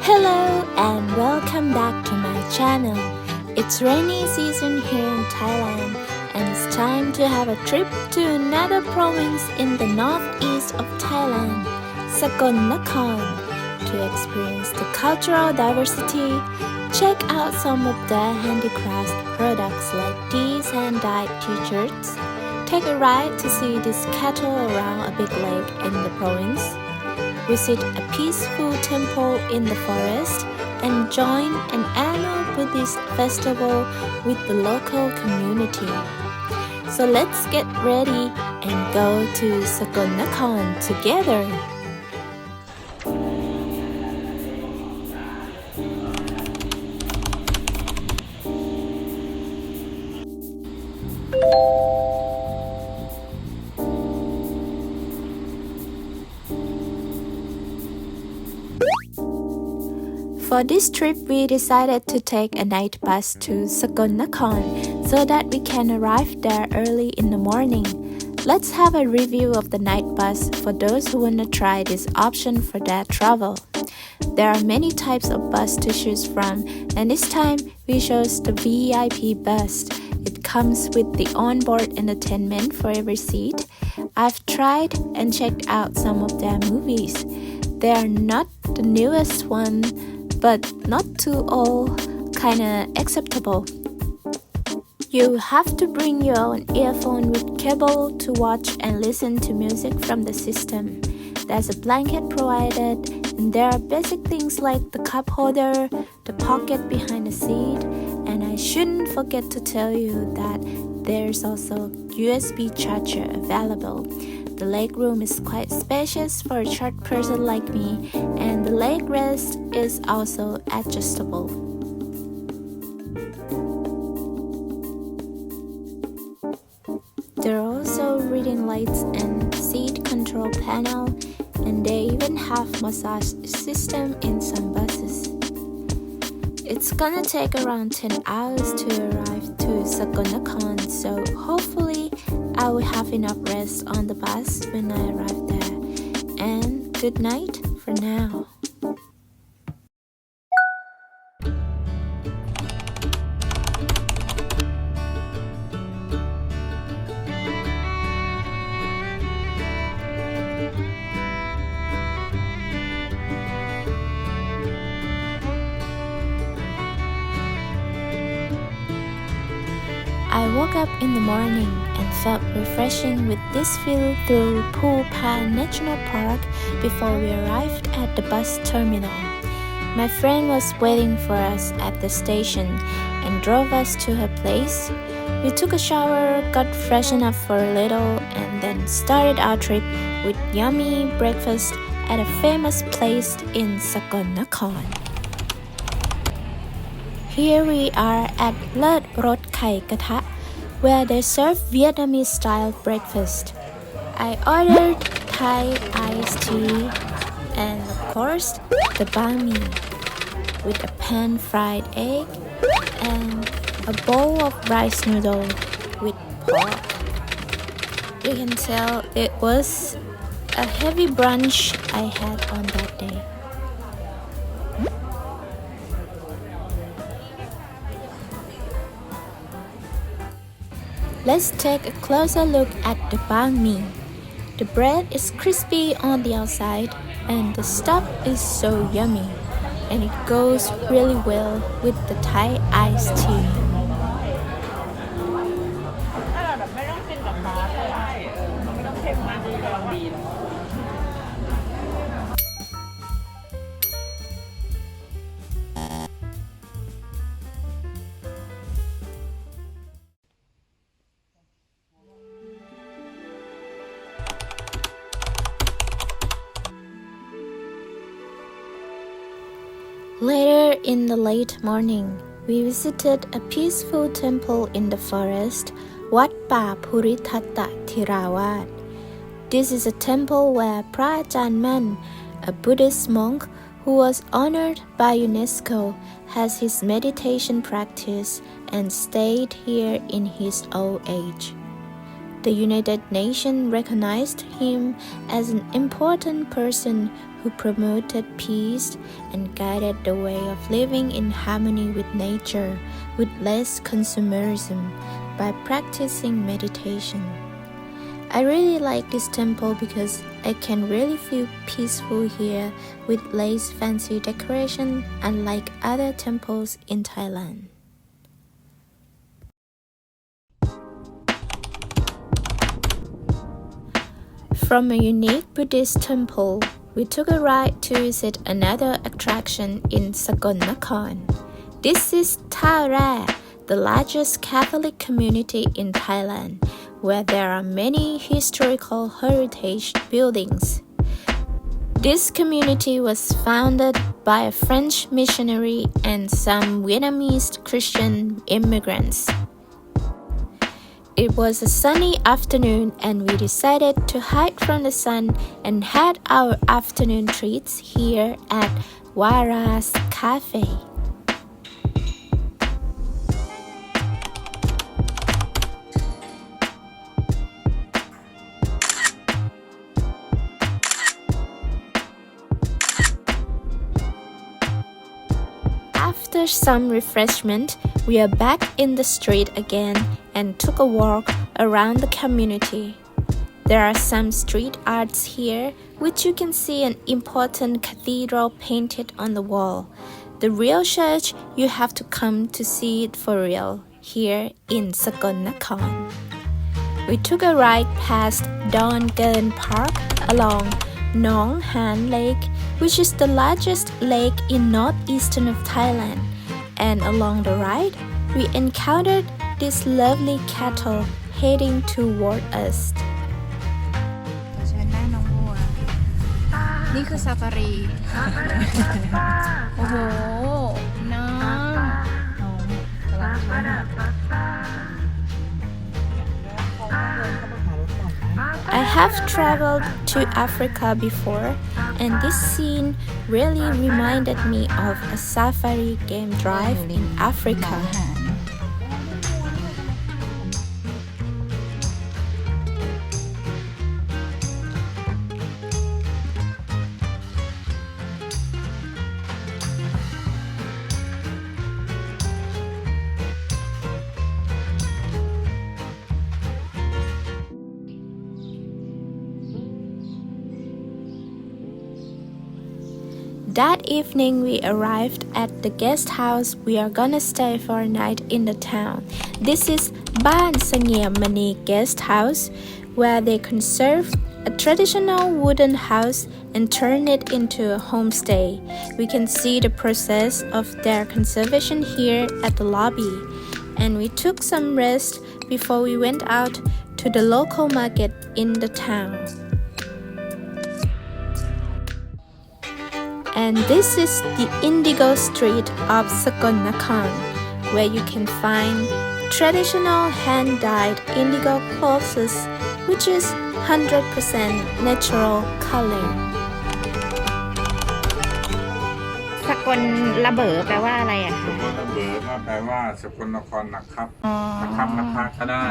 Hello and welcome back to my channel. It's rainy season here in Thailand and it's time to have a trip to another province in the northeast of Thailand, Sakon Nakhon, to experience the cultural diversity, check out some of their handicraft products like these hand-dyed t-shirts, take a ride to see this cattle around a big lake in the province, visit a peaceful temple in the forest, and join an annual Buddhist festival with the local community. So let's get ready and go to Sakon Nakhon together. For this trip, we decided to take a night bus to Sakon Nakhon so that we can arrive there early in the morning. Let's have a review of the night bus for those who want to try this option for their travel. There are many types of bus to choose from, and this time we chose the VIP bus. It comes with the onboard entertainment for every seat. I've tried and checked out some of their movies. They are not the newest one, but not too old, kinda acceptable. You have to bring your own earphone with cable to watch and listen to music from the system. There's a blanket provided, and there are basic things like the cup holder, the pocket behind the seat, and I shouldn't forget to tell you that there's also USB charger available. The leg room is quite spacious for a short person like me, and the leg rest is also adjustable. There are also reading lights and seat control panel, and they even have massage system in some buses. It's gonna take around 10 hours to arrive to Sakon Nakhon, so hopefully I will have enough rest on the bus when I arrive there. And good night for now. I woke up in the morning and felt refreshing with this view through Pon National Park before we arrived at the bus terminal. My friend was waiting for us at the station and drove us to her place. We took a shower, got freshened up for a little, and then started our trip with yummy breakfast at a famous place in Sakon Nakhon. Here we are at Lat Rot Khai Katha, where they serve Vietnamese-style breakfast. I ordered Thai iced tea and, of course, the banh mi with a pan-fried egg and a bowl of rice noodle with pork. You can tell it was a heavy brunch I had on that day. Let's take a closer look at the banh mi. The bread is crispy on the outside and the stuff is so yummy, and it goes really well with the Thai iced tea. Later in the late morning, we visited a peaceful temple in the forest, Wat Pa Puritatta Thirawat. This is a temple where Pra Ajahn Man, a Buddhist monk who was honored by UNESCO, has his meditation practice and stayed here in his old age. The United Nations recognized him as an important person who promoted peace and guided the way of living in harmony with nature with less consumerism by practicing meditation. I really like this temple because I can really feel peaceful here with less fancy decoration unlike other temples in Thailand. From a unique Buddhist temple, we took a ride to visit another attraction in Sakon Nakhon. This is Tha Ra, the largest Catholic community in Thailand, where there are many historical heritage buildings. This community was founded by a French missionary and some Vietnamese Christian immigrants. It was a sunny afternoon and we decided to hide from the sun and had our afternoon treats here at Vara's Cafe. After some refreshment, we are back in the street again and took a walk around the community. There are some street arts here, which you can see an important cathedral painted on the wall. The real church, you have to come to see it for real, here in Sakon Nakhon. We took a ride past Don Gern Park along Nong Han Lake, which is the largest lake in northeastern of Thailand. And along the ride, we encountered this lovely cattle heading toward us. เชิญนั่งน้องวัวนี่คือซาฟารี โอ้โห น้องกำลังช้า I have traveled to Africa before, and this scene really reminded me of a safari game drive in Africa. That evening, we arrived at the guest house. We are gonna stay for a night in the town. This is Ban Sangye Mani Guest House, where they conserve a traditional wooden house and turn it into a homestay. We can see the process of their conservation here at the lobby. And we took some rest before we went out to the local market in the town. And this is the Indigo Street of Sakon Nakhon, where you can find traditional hand-dyed indigo clothes, which is 100% natural color. สกลละเบอแปลว่าอะไรอะคะ สกลละเบอก็แปลว่าสกลนครหนักครับนะครับนะคะก็ได้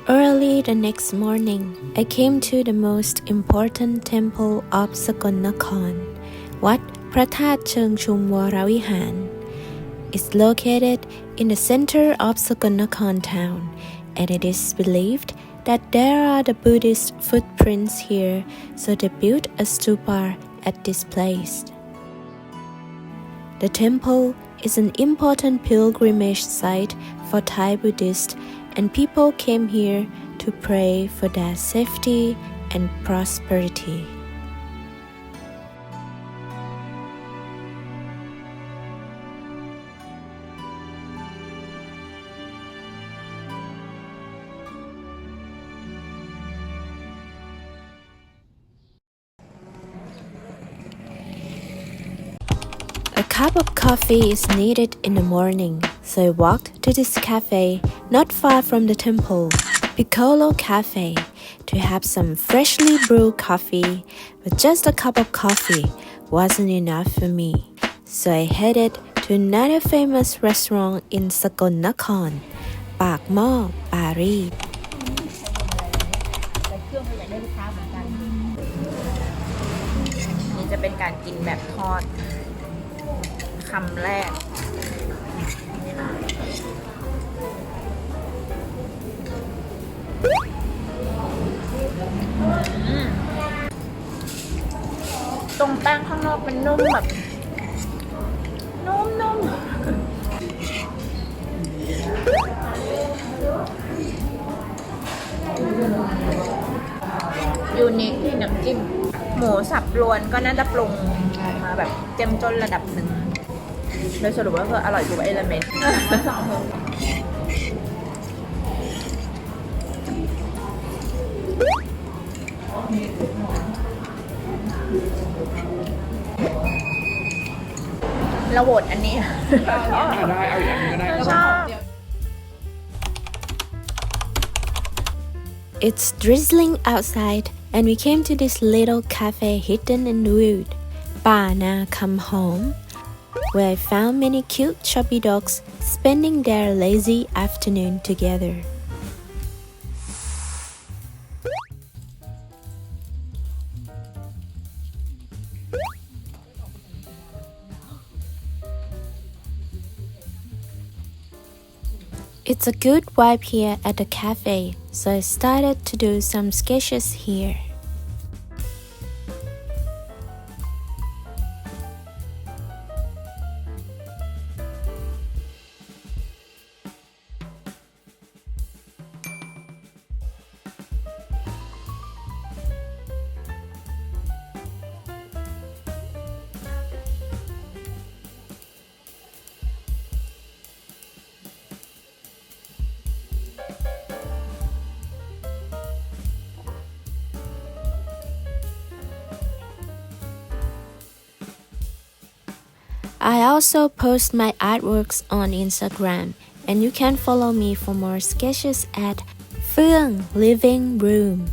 Early the next morning, I came to the most important temple of Sakon Nakhon, Wat Phra That Cheung Chum Waravihan. It's located in the center of Sakon Nakhon town, and it is believed that there are the Buddhist footprints here, so they built a stupa at this place. The temple is an important pilgrimage site for Thai Buddhists, and people came here to pray for their safety and prosperity. A cup of coffee is needed in the morning, so I walked to this cafe not far from the temple. Piccolo Cafe to have some freshly brewed coffee, but just a cup of coffee wasn't enough for me. So I headed to another famous restaurant in Sakon Nakhon, ปากหม้อปารีสนี่จะเป็นการกินแบบทอดคำแรกตรงแป้งข้างนอกมันนุ่มแบบนุ่มยูนิคที่น้ำจิ้มหมูสับรวนก็น่าจะปรุงมาแบบเจ้มจนระดับหนึ่งโดยสรุปว่าคืออร่อยทุกเอลิเมนต์เราโหวตอันนี้ได้เอาอย่างนี้ก็ได้ชอบ It's drizzling outside and we came to this little cafe hidden in the wood, Pon Yang Kham home, where I found many cute chubby dogs spending their lazy afternoon together. It's a good vibe here at the cafe, so I started to do some sketches here. I also post my artworks on Instagram, and you can follow me for more sketches at Feunk'sLeavingRoom.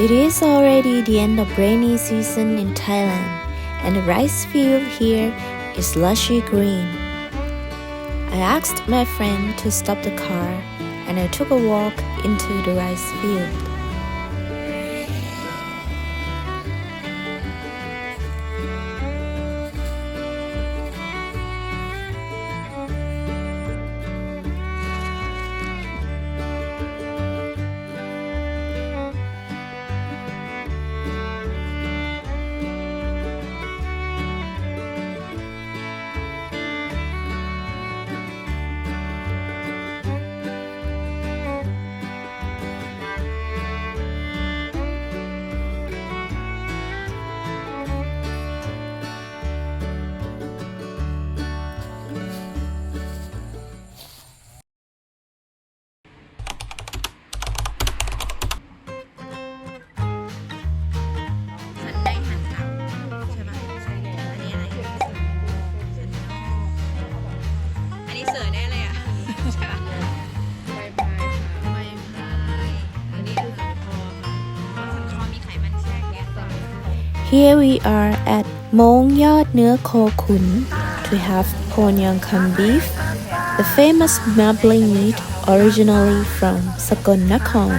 It is already the end of rainy season in Thailand, and the rice field here is lushy green. I asked my friend to stop the car, and I took a walk into the rice field. Here we are at มงยอดเนื้อโคขุน to have Pon Yang Kham beef, the famous marbling meat originally from Sakon Nakhon.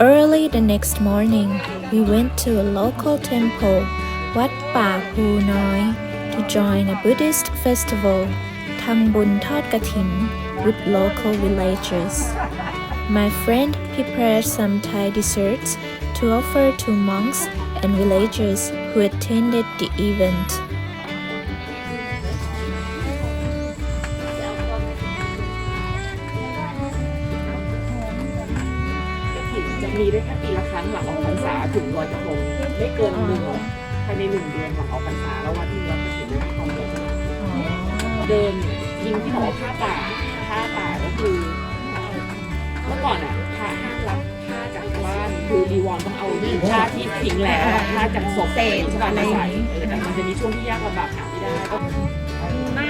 Early the next morning, we went to a local temple, Wat Pa Pu Noi, to join a Buddhist festival, ทำบุญทอดกฐิน with local villagers. My friend prepared some Thai desserts to offer to monks and villagers who attended the event. จะมีได้แค่ปีละครั้งหลังออกพรรษาถึงลอยกระทงไม่เกิน1ภายใน1 เดือนหลังออกพรรษาแล้ววัดที่วัดกฐินไม่ต้องเดิมยิงที่บอกว่าผ้าป่าก็คือเมื่อก่อนอ่ะพระห้ามรับผ้าจากบ้านคือรีวรต้องเอาผ้าที่ทิ้งแล้วผ้าจากศพเศษใช่ป่ะมาใส่แต่มันจะมีช่วงที่ยากลำบากหาไม่ได้ก็มา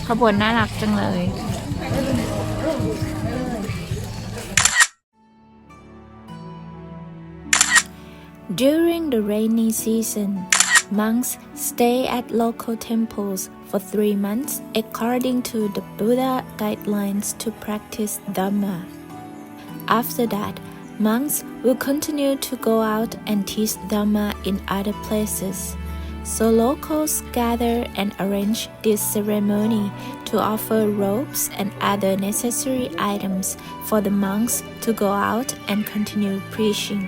ขบวนน่ารักจังเลย During the rainy season, monks stay at local temples for 3 months according to the Buddha guidelines to practice Dhamma. After that, monks will continue to go out and teach Dhamma in other places. So locals gather and arrange this ceremony to offer robes and other necessary items for the monks to go out and continue preaching.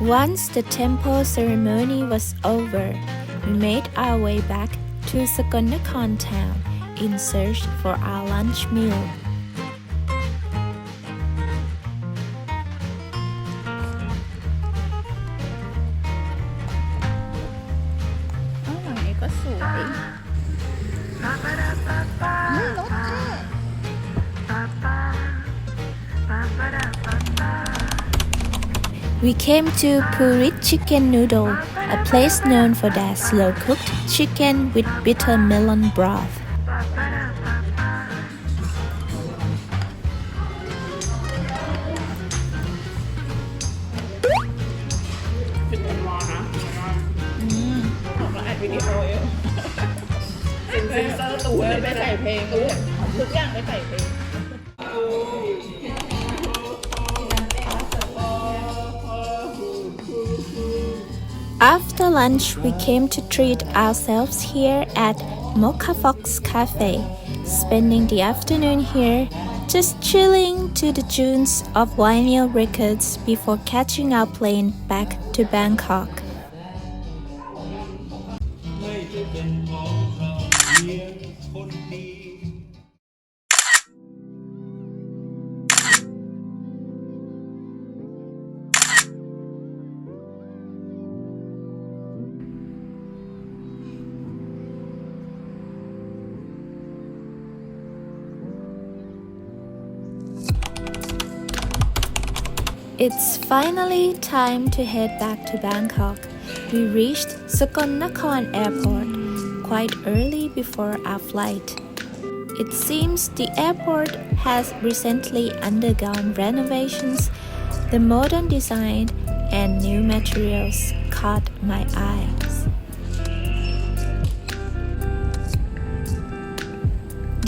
Once the temple ceremony was over, we made our way back to Sakon Nakhon town in search for our lunch meal. หลังนี้ก็สวย We came to Purit Chicken Noodle, a place known for their slow-cooked chicken with bitter melon broth. After lunch, we came to treat ourselves here at Mocha Fox Cafe, spending the afternoon here just chilling to the tunes of vinyl records before catching our plane back to Bangkok. It's finally time to head back to Bangkok. We reached Sakon Nakhon Airport quite early before our flight. It seems the airport has recently undergone renovations. The modern design and new materials caught my eyes.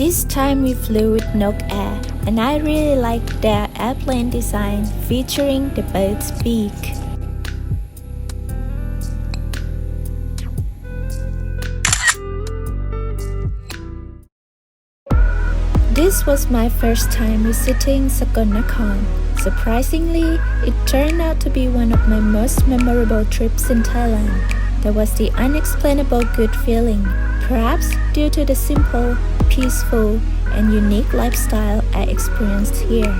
This time we flew with Nok Air, and I really liked their airplane design featuring the bird's beak. This was my first time visiting Sakon Nakhon. Surprisingly, it turned out to be one of my most memorable trips in Thailand. There was the unexplainable good feeling, perhaps due to the simple, peaceful, and unique lifestyle I experienced here.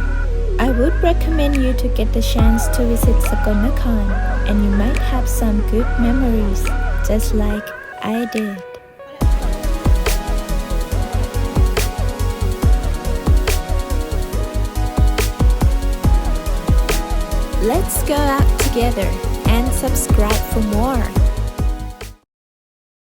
I would recommend you to get the chance to visit Sakon Nakhon, and you might have some good memories, just like I did. Let's go out together and subscribe for more.